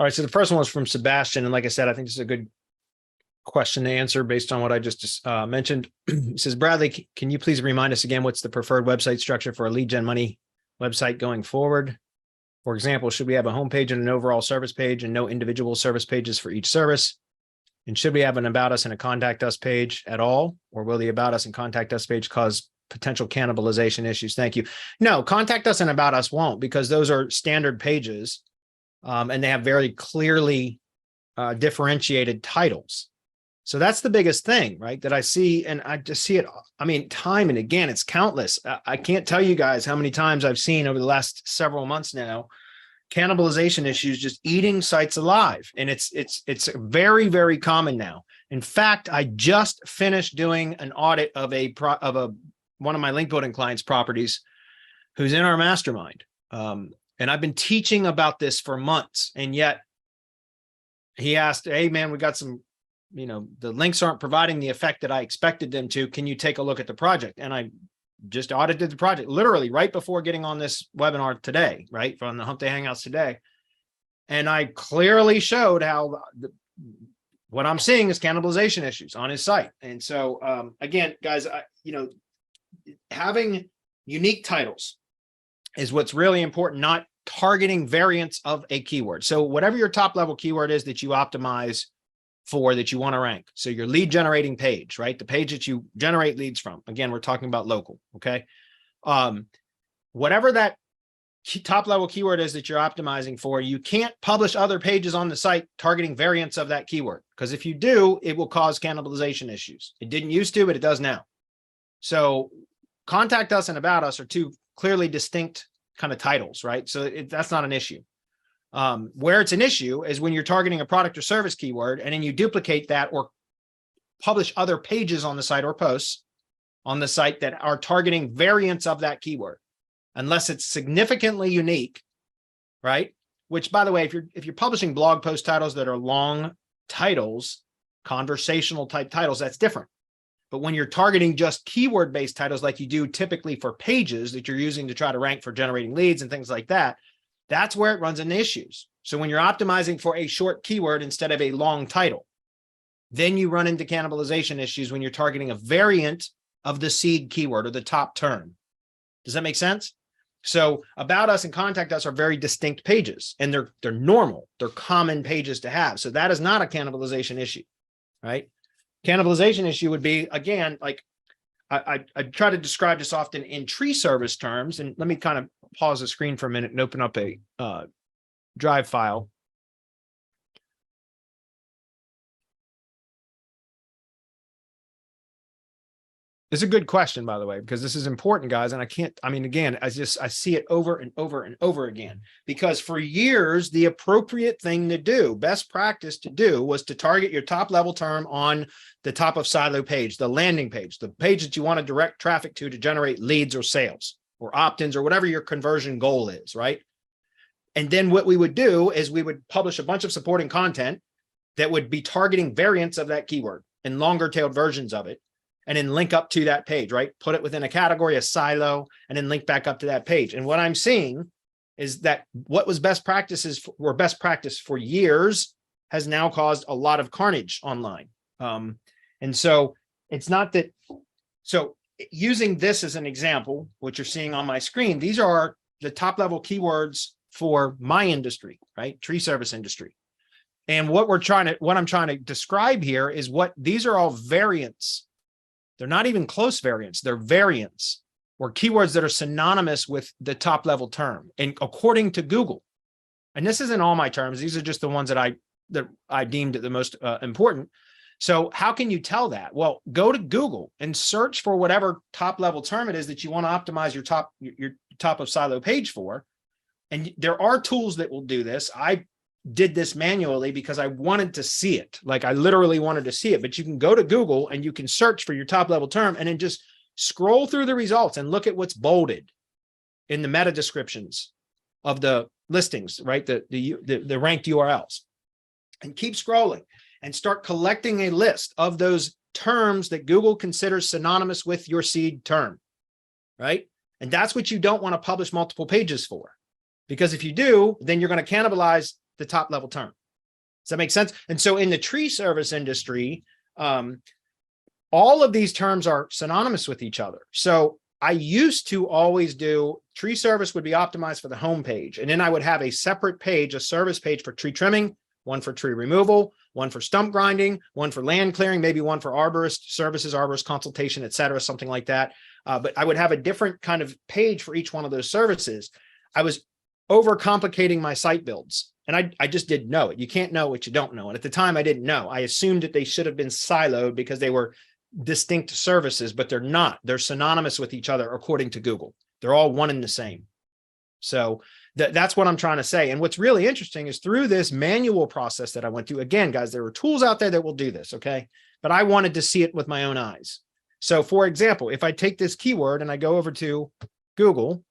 All right. So the first one was from Sebastian. And like I said, I think this is a good question to answer based on what I just mentioned. He says, Bradley, can you please remind us again, what's the preferred website structure for a lead gen money website going forward? For example, should we have a homepage and an overall service page and no individual service pages for each service? And should we have an about us and a contact us page at all? Or will the about us and contact us page cause potential cannibalization issues? Thank you. No, contact us and about us won't, because those are standard pages and they have very clearly differentiated titles. So that's the biggest thing, right? That I see, and I just see it, I mean, time and again, it's countless. I can't tell you guys how many times I've seen over the last several months now, cannibalization issues just eating sites alive. And it's very, very common now. In fact, I just finished doing an audit of one of my link building clients' properties who's in our mastermind. And I've been teaching about this for months. And yet he asked, hey man, we got some, the links aren't providing the effect that I expected them to. Can you take a look at the project? And I just audited the project literally right before getting on this webinar today, right? From the Hump Day Hangouts today. And I clearly showed how what I'm seeing is cannibalization issues on his site. And so again, guys, having unique titles is what's really important, not targeting variants of a keyword. So whatever your top level keyword is that you optimize for, that you want to rank. So your lead generating page, right? The page that you generate leads from. Again, we're talking about local. Okay. Whatever that top level keyword is that you're optimizing for, you can't publish other pages on the site targeting variants of that keyword. Because if you do, it will cause cannibalization issues. It didn't used to, but it does now. So contact us and about us are two clearly distinct kind of titles, right? So that's not an issue. Where it's an issue is when you're targeting a product or service keyword and then you duplicate that or publish other pages on the site or posts on the site that are targeting variants of that keyword, unless it's significantly unique, right? Which, by the way, if you're publishing blog post titles that are long titles, conversational type titles, that's different. But when you're targeting just keyword-based titles like you do typically for pages that you're using to try to rank for generating leads and things like that, that's where it runs into issues. So when you're optimizing for a short keyword instead of a long title, then you run into cannibalization issues when you're targeting a variant of the seed keyword or the top term. Does that make sense? So about us and contact us are very distinct pages, and they're normal. They're common pages to have. So that is not a cannibalization issue, right? Cannibalization issue would be, again, like I try to describe this often in tree service terms. And let me kind of pause the screen for a minute and open up a drive file. It's a good question, by the way, because this is important, guys. And again, I see it over and over and over again, because for years, the appropriate thing to do, best practice to do, was to target your top level term on the top of silo page, the landing page, the page that you want to direct traffic to generate leads or sales or opt-ins or whatever your conversion goal is, right? And then what we would do is we would publish a bunch of supporting content that would be targeting variants of that keyword and longer tailed versions of it, and then link up to that page, right? Put it within a category, a silo, and then link back up to that page. And what I'm seeing is that what was best practice for years has now caused a lot of carnage online. And so it's not that, so using this as an example, what you're seeing on my screen, these are the top level keywords for my industry, right? Tree service industry. And what I'm trying to describe here is these are all variants. They're not even close variants. They're variants or keywords that are synonymous with the top level term. And according to Google, and this isn't all my terms, these are just the ones that I deemed the most important. So how can you tell that? Well, go to Google and search for whatever top level term it is that you want to optimize your top of silo page for. And there are tools that will do this. I did this manually because I wanted to see it. Like I literally wanted to see it, but you can go to Google and you can search for your top level term and then just scroll through the results and look at what's bolded in the meta descriptions of the listings, right? The ranked URLs, and keep scrolling and start collecting a list of those terms that Google considers synonymous with your seed term, right? And that's what you don't want to publish multiple pages for, because if you do, then you're going to cannibalize the top level term. Does that make sense? And so in the tree service industry, all of these terms are synonymous with each other. So I used to always do tree service would be optimized for the home page. And then I would have a separate page, a service page for tree trimming, one for tree removal, one for stump grinding, one for land clearing, maybe one for arborist services, arborist consultation, et cetera, something like that. But I would have a different kind of page for each one of those services. I was overcomplicating my site builds. And I just didn't know it. You can't know what you don't know. And at the time I didn't know. I assumed that they should have been siloed because they were distinct services, but they're not. They're synonymous with each other according to Google. They're all one and the same. So that's what I'm trying to say. And what's really interesting is through this manual process that I went through, again, guys, there are tools out there that will do this, okay? But I wanted to see it with my own eyes. So for example, if I take this keyword and I go over to Google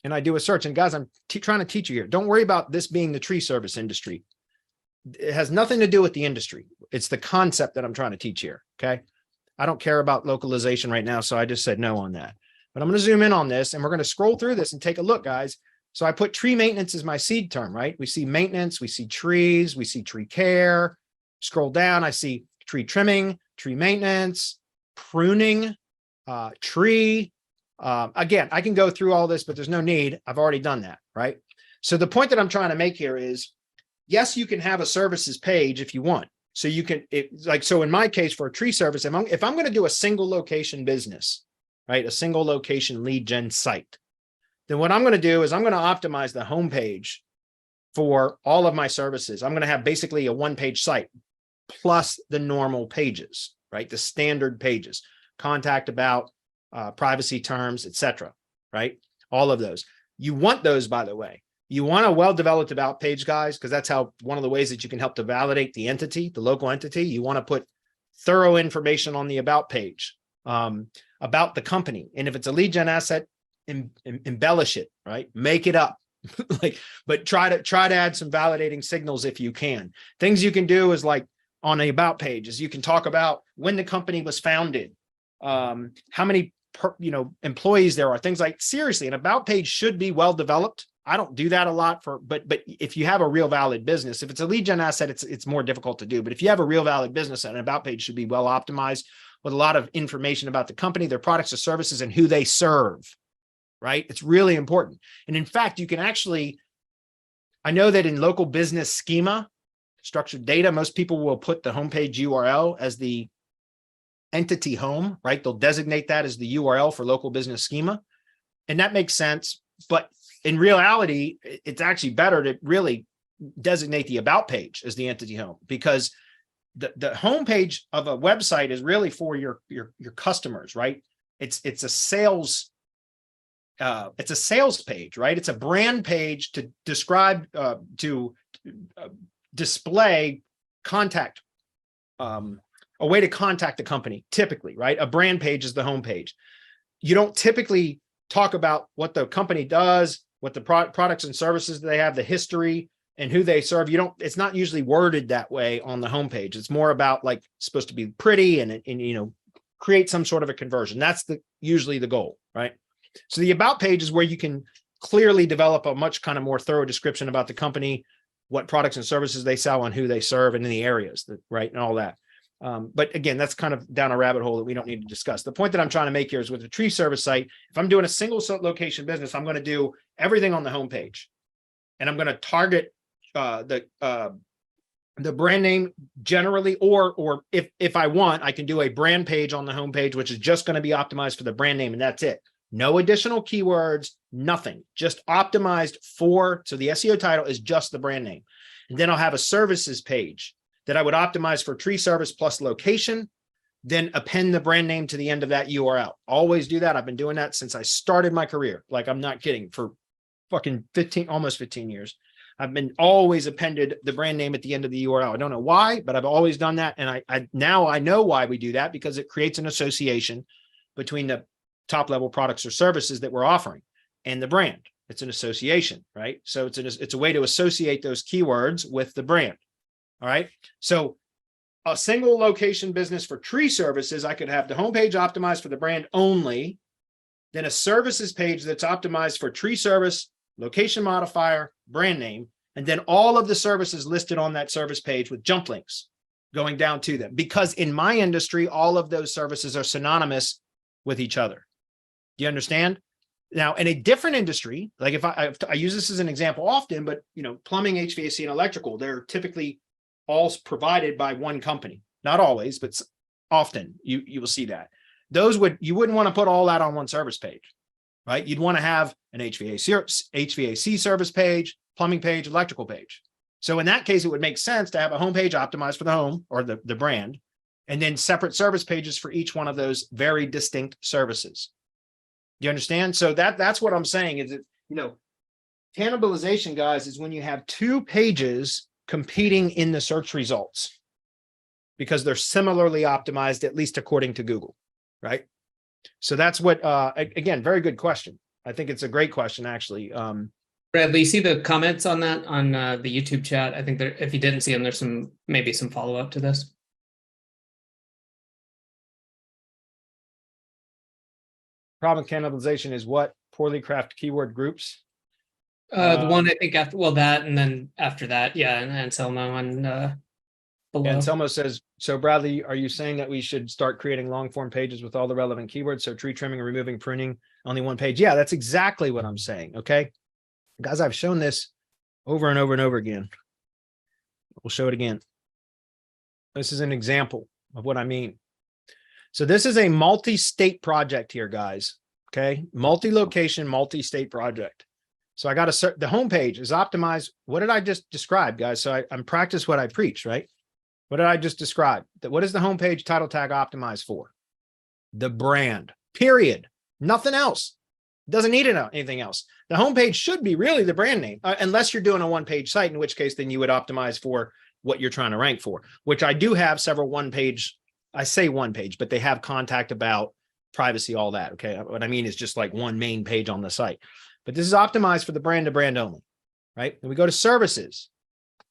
and I do a search, and guys, I'm trying to teach you here. Don't worry about this being the tree service industry. It has nothing to do with the industry. It's the concept that I'm trying to teach here, okay? I don't care about localization right now, so I just said no on that. But I'm going to zoom in on this, and we're going to scroll through this and take a look, guys. So I put tree maintenance as my seed term, right? We see maintenance, we see trees, we see tree care. Scroll down, I see tree trimming, tree maintenance, pruning, tree. Again, I can go through all this, but there's no need. I've already done that, right? So the point that I'm trying to make here is, yes, you can have a services page if you want. So you can, so in my case for a tree service, if I'm going to do a single location business, right, a single location lead gen site, then what I'm going to do is I'm going to optimize the homepage for all of my services. I'm going to have basically a one-page site plus the normal pages, right, the standard pages, contact about, privacy terms, etc., right, all of those. You want those, by the way. You want a well-developed about page, guys, because that's how one of the ways that you can help to validate the entity, the local entity. You want to put thorough information on the about page about the company. And if it's a lead gen asset, embellish it, right? Make it up. But try to add some validating signals if you can. Things you can do is like on the about page is you can talk about when the company was founded, how many employees there are, things like, seriously, an about page should be well developed. I don't do that a lot but if you have a real valid business, if it's a lead gen asset, it's more difficult to do. But if you have a real valid business, an about page should be well optimized with a lot of information about the company, their products or services, and who they serve, right? It's really important. And in fact, you can actually, I know that in local business schema, structured data, most people will put the homepage URL as the entity home, right? They'll designate that as the URL for local business schema. And that makes sense. But in reality, it's actually better to really designate the about page as the entity home, because the homepage of a website is really for your customers, right? It's a sales page, right? It's a brand page to describe display contact, a way to contact the company, typically, right? A brand page is the homepage. You don't typically talk about what the company does, what the products and services they have, the history, and who they serve. It's not usually worded that way on the homepage. It's more about like supposed to be pretty and create some sort of a conversion. That's usually the goal, right? So the about page is where you can clearly develop a much kind of more thorough description about the company, what products and services they sell, and who they serve, and in the areas, right, and all that. But again, that's kind of down a rabbit hole that we don't need to discuss. The point that I'm trying to make here is with a tree service site, if I'm doing a single location business, I'm going to do everything on the homepage, and I'm going to target the brand name generally, or if I want, I can do a brand page on the homepage, which is just going to be optimized for the brand name, and that's it. No additional keywords, nothing, just optimized so the SEO title is just the brand name. And then I'll have a services page that I would optimize for tree service plus location, then append the brand name to the end of that URL. Always do that. I've been doing that since I started my career. Like, I'm not kidding, for fucking almost 15 years. I've been always appended the brand name at the end of the URL. I don't know why, but I've always done that. And now I know why we do that, because it creates an association between the top level products or services that we're offering and the brand. It's an association, right? So it's a way to associate those keywords with the brand. All right. So a single location business for tree services, I could have the homepage optimized for the brand only, then a services page that's optimized for tree service, location modifier, brand name, and then all of the services listed on that service page with jump links going down to them. Because in my industry, all of those services are synonymous with each other. Do you understand? Now, in a different industry, like if I use this as an example often, but plumbing, HVAC, and electrical, they're typically all provided by one company. Not always, but often you will see that. You wouldn't want to put all that on one service page, right? You'd want to have an HVAC service page, plumbing page, electrical page. So in that case, it would make sense to have a homepage optimized for the home or the brand, and then separate service pages for each one of those very distinct services. You understand? So that's what I'm saying is that, cannibalization, guys, is when you have two pages competing in the search results because they're similarly optimized, at least according to Google, right? So that's what, again, very good question. I think it's a great question, actually. Bradley, you see the comments on that on the YouTube chat? I think if you didn't see them, there's maybe some follow-up to this. Problem with cannibalization is what? Poorly crafted keyword groups? The one I think after, well, that, and then after that, yeah, and Anselmo on below. Anselmo says, so Bradley, are you saying that we should start creating long form pages with all the relevant keywords? So tree trimming, removing, pruning, only one page. Yeah, that's exactly what I'm saying. Okay. Guys, I've shown this over and over and over again. We'll show it again. This is an example of what I mean. So this is a multi-state project here, guys. Okay. Multi-location, multi-state project. So I got the homepage is optimized. What did I just describe, guys? So I'm practice what I preach, right? What did I just describe? What is the homepage title tag optimized for? The brand, period. Nothing else. Doesn't need anything else. The homepage should be really the brand name, unless you're doing a one-page site, in which case then you would optimize for what you're trying to rank for, which I do have several one-page. I say one page, but they have contact about privacy, all that. Okay. What I mean is just like one main page on the site, but this is optimized for the brand to brand only, right? And we go to services.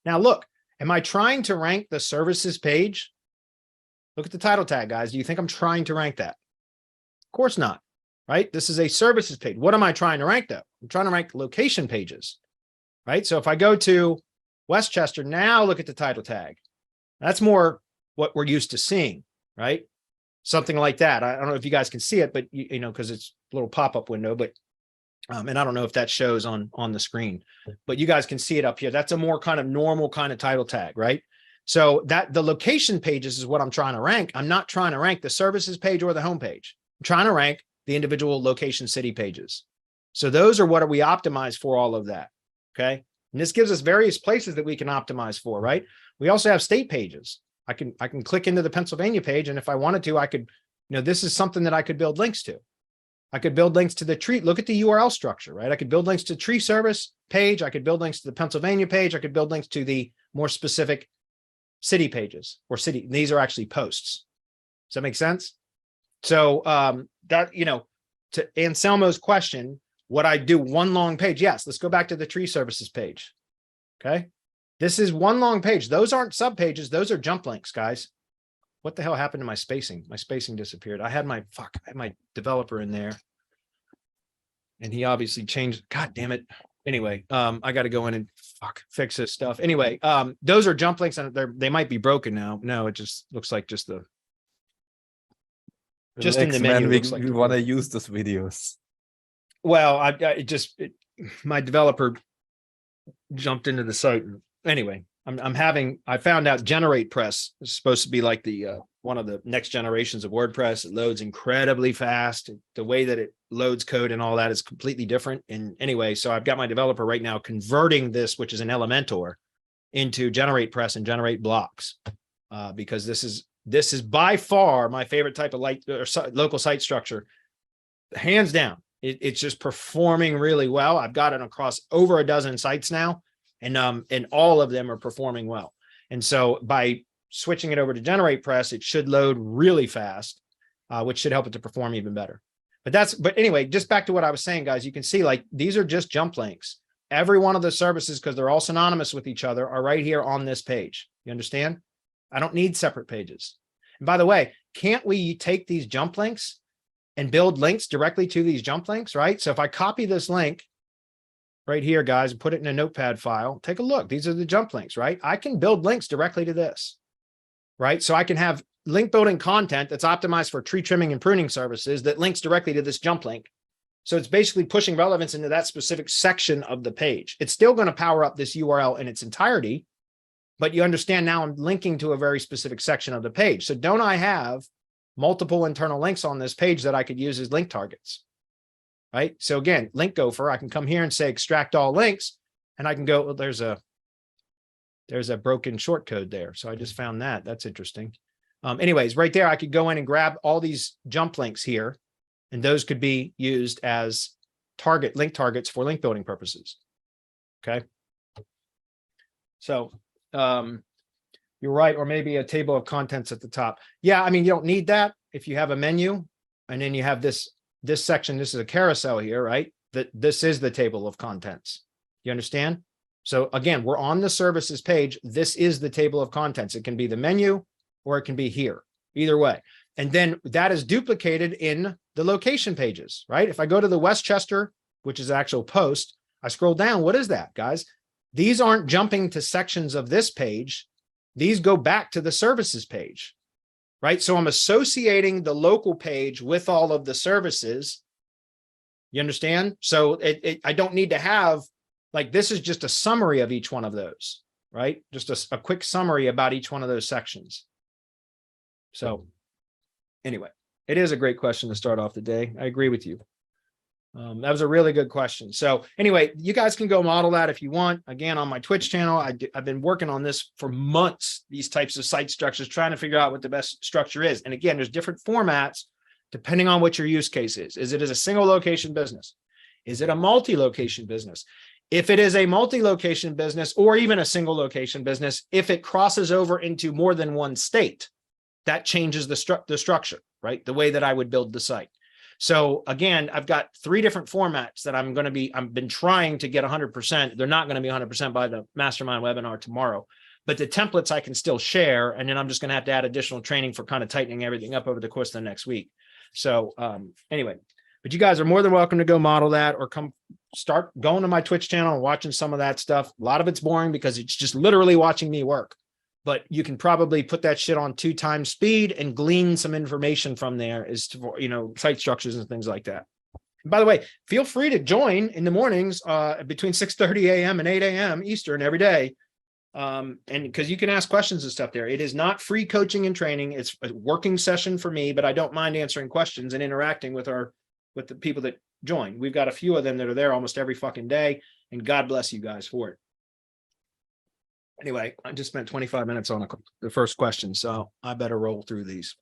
Now look, am I trying to rank the services page? Look at the title tag, guys. Do you think I'm trying to rank that? Of course not, right? This is a services page. What am I trying to rank though? I'm trying to rank location pages, right? So if I go to Westchester, now look at the title tag. That's more what we're used to seeing, right? Something like that. I don't know if you guys can see it, but because it's a little pop-up window, but and I don't know if that shows on the screen, but you guys can see it up here. That's a more kind of normal kind of title tag, right? So that the location pages is what I'm trying to rank. I'm not trying to rank the services page or the home page. I'm trying to rank the individual location city pages. So those are what we optimize for, all of that. Okay. And this gives us various places that we can optimize for, right? We also have state pages. I can click into the Pennsylvania page, and if I wanted to, I could, this is something that I could build links to. I could build links to the tree. Look at the URL structure, right? I could build links to tree service page. I could build links to the Pennsylvania page. I could build links to the more specific city pages or city. These are actually posts. Does that make sense? So that, to Anselmo's question, would I do one long page? Yes. Let's go back to the tree services page. Okay. This is one long page. Those aren't sub pages. Those are jump links, guys. What the hell happened to my spacing? My spacing disappeared. I had my developer in there, and he obviously changed. God damn it. Anyway, I got to go in and fix this stuff. Anyway, those are jump links, and they might be broken now. No, it just looks like just in the menu. We want to use those videos. Well, my developer jumped into the site. Anyway, I found out Generate Press is supposed to be like the one of the next generations of WordPress. It loads incredibly fast. The way that it loads code and all that is completely different. And anyway, so I've got my developer right now converting this, which is an Elementor, into Generate Press and Generate Blocks, because this is by far my favorite type of local site structure, hands down. It's just performing really well. I've got it across over a dozen sites now. And all of them are performing well. And so by switching it over to Generate Press, it should load really fast, which should help it to perform even better. But anyway, just back to what I was saying, guys, you can see like these are just jump links. Every one of the services, because they're all synonymous with each other, are right here on this page. You understand? I don't need separate pages. And by the way, can't we take these jump links and build links directly to these jump links, right? So if I copy this link right here, guys, and put it in a notepad file. Take a look. These are the jump links, right? I can build links directly to this, right? So I can have link building content that's optimized for tree trimming and pruning services that links directly to this jump link. So it's basically pushing relevance into that specific section of the page. It's still going to power up this URL in its entirety, but you understand now I'm linking to a very specific section of the page. So don't I have multiple internal links on this page that I could use as link targets, right? So again, link gopher, I can come here and say extract all links, and I can go, well, there's a broken short code there. So I just found that. That's interesting. Anyways, right there, I could go in and grab all these jump links here, and those could be used as link targets for link building purposes. Okay. So you're right, or maybe a table of contents at the top. Yeah, I mean, you don't need that if you have a menu, and then you have this section. This is a carousel here, right? This is the table of contents. You understand? So again, we're on the services page. This is the table of contents. It can be the menu, or it can be here, either way. And then that is duplicated in the location pages, right? If I go to the Westchester, which is actual post, I scroll down. What is that, guys? These aren't jumping to sections of this page. These go back to the services page, right? So I'm associating the local page with all of the services. You understand? So I don't need to have, like, this is just a summary of each one of those, right? Just a quick summary about each one of those sections. So anyway, it is a great question to start off the day. I agree with you. That was a really good question. So anyway, you guys can go model that if you want. Again, on my Twitch channel, I've been working on this for months, these types of site structures, trying to figure out what the best structure is. And again, there's different formats depending on what your use case is. Is it as a single location business? Is it a multi-location business? If it is a multi-location business or even a single location business, if it crosses over into more than one state, that changes the structure, right? The way that I would build the site. So again, I've got 3 different formats that I've been trying to get 100%. They're not going to be 100% by the mastermind webinar tomorrow, but the templates I can still share. And then I'm just going to have to add additional training for kind of tightening everything up over the course of the next week. So anyway, but you guys are more than welcome to go model that, or come start going to my Twitch channel and watching some of that stuff. A lot of it's boring because it's just literally watching me work. But you can probably put that shit on 2 times speed and glean some information from there as to, you know, site structures and things like that. And by the way, feel free to join in the mornings between 6:30 a.m. and 8 a.m. Eastern every day. And because you can ask questions and stuff there. It is not free coaching and training. It's a working session for me, but I don't mind answering questions and interacting with the people that join. We've got a few of them that are there almost every fucking day, and God bless you guys for it. Anyway, I just spent 25 minutes on the first question, so I better roll through these.